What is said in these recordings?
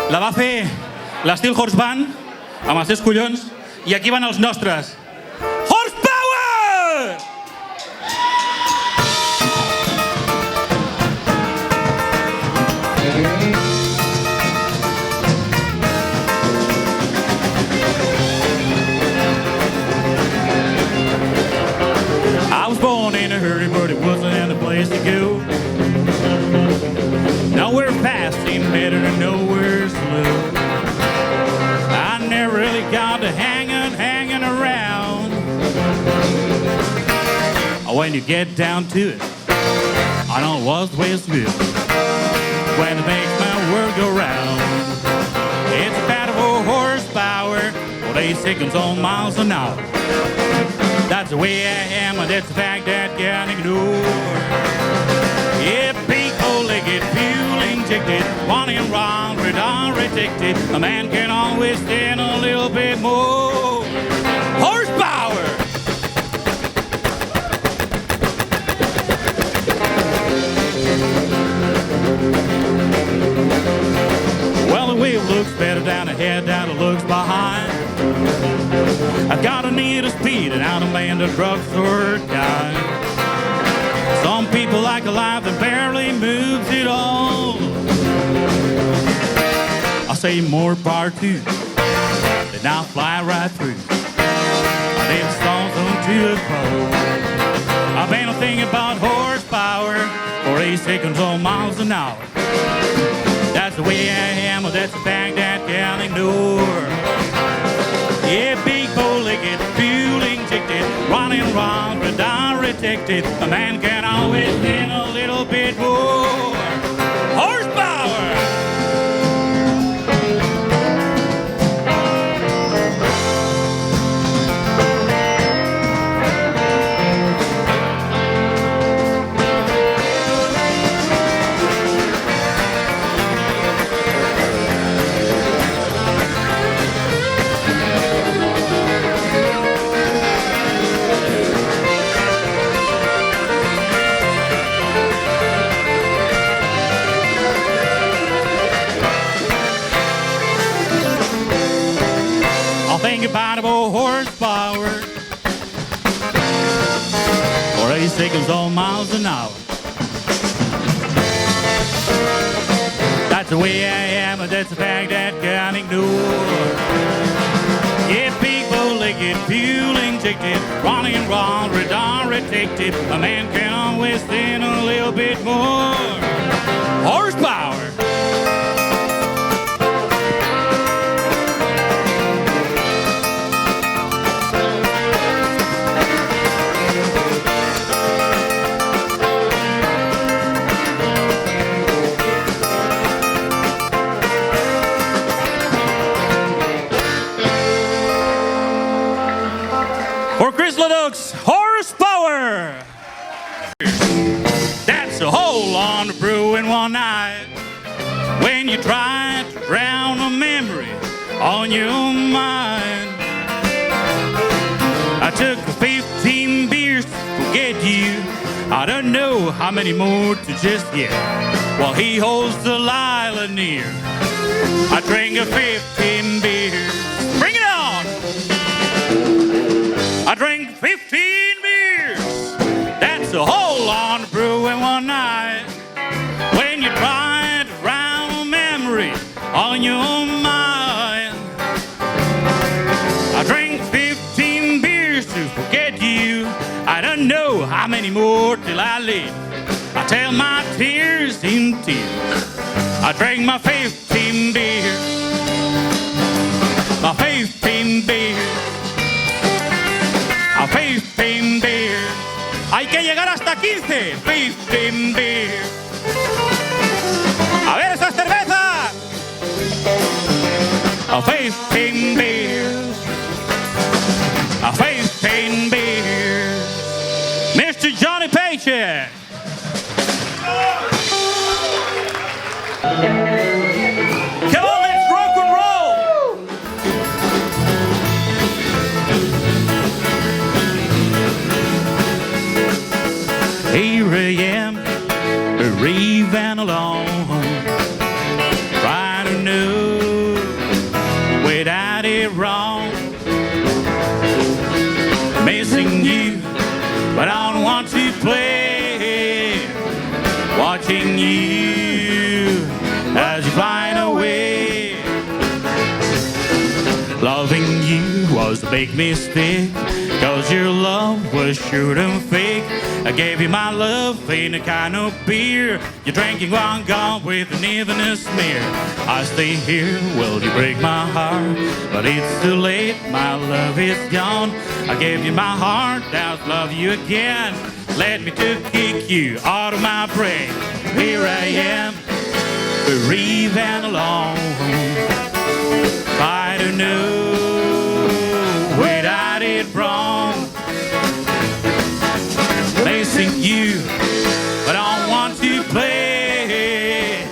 La va fer l'Steel Horse Band amb els seus collons i aquí van els nostres. Horsepower! I was born in a hurry, but it wasn't in a place to go. Nowhere fast seemed better than nowhere slow. I never really got to hanging around. When you get down to it, I know it was the way it's built. When it makes my world go round, it's about 4 horsepower, 46 on miles an hour. That's the way I am, and that's the fact that I can't ignore. Yeah, big four-legged, fuel-injected, running round, radar-detected. A man can always stand a little bit more horsepower. Well, the wheel looks better down ahead than it looks behind. I've got a need of speed and I demand a drugstore guy. Some people like a life that barely moves at all. I say more power to, then I'll fly right through. I did songs onto the pole. I've been thinking about horsepower, 48 seconds on miles an hour. That's the way I am, that's the fact that I can't ignore. Yeah, big four-legged, fuel-injected, running round, radar-detected. A man can always stand a little bit more horsepower. Think about horsepower, 48 seconds on miles an hour. That's the way I am, and that's the fact that I can't ignore. Yeah, big four-legged, fuel-injected, running round, radar-detected. A man can always stand a little bit more horsepower. For Chris Leduc's horsepower. That's a whole lot of brew in one night. When you try to drown a memory on your mind. I took 15 beers to forget you. I don't know how many more to just get. While he holds the Lila near. I drank a 15 beers. Bring it on! I drank 15 beers. That's a whole lot of brew in one night. When you try to drown a memory on your mind. I drank 15 beers to forget you. I don't know how many more till I live. I tell my tears in tears. I drank my 15 beers. My 15 beers. A 15 beers. Hay que llegar hasta 15. 15 beers. A ver esas cervezas. A 15 beers. A 15 beers. Mr. Johnny Paycheck. Come on, let's rock and roll. Here I am, raving along, trying to know was a big mistake, 'cause your love was sure and fake. I gave you my love in a kind of beer. You're drinking one gone with an even a smear. I stay here, will you break my heart? But it's too late, my love is gone. I gave you my heart, I'll love you again. Let me to kick you out of my brain. Here I am, bereaved and alone. I don't know where I did wrong. Missing you, but I don't want to play.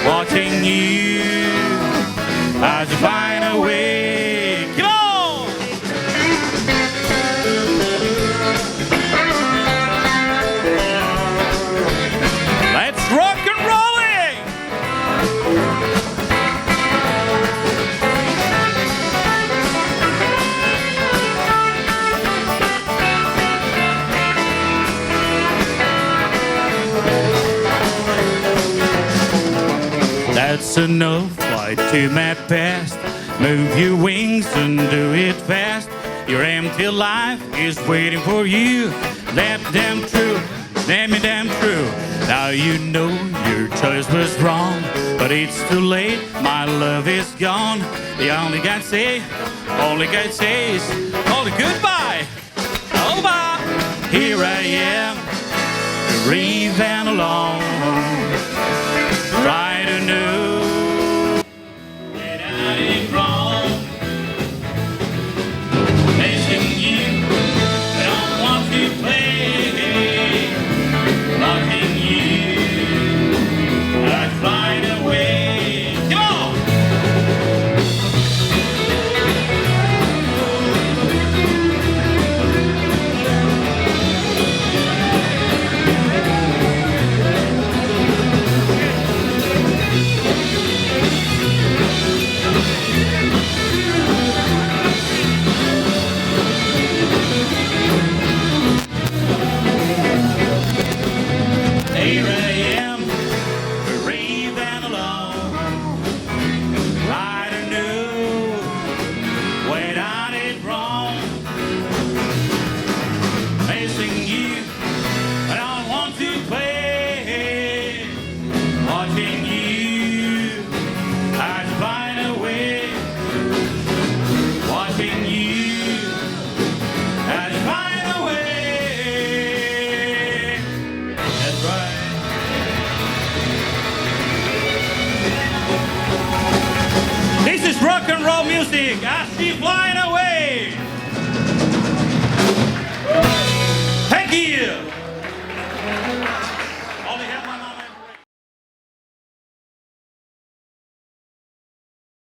Watching you as you find a way. Come on! Let's rock and roll it! That's enough, fly to my past. Move your wings and do it fast. Your empty life is waiting for you. Let them true, let me damn true. Now you know your choice was wrong, but it's too late, my love is gone. The only God says only goodbye. Oh bye. Here I am, bereaved and alone. Try to know that I did wrong. Missing you, I don't want to play. Loving you, I fly away. Come on! Here I am, bereaved and alone. I don't know what I did wrong. Missing you, I don't want to play. Watching you, I'd find a way. Watching you, I'd find a way. That's right. This is rock and roll music. I see flying away. Thank you.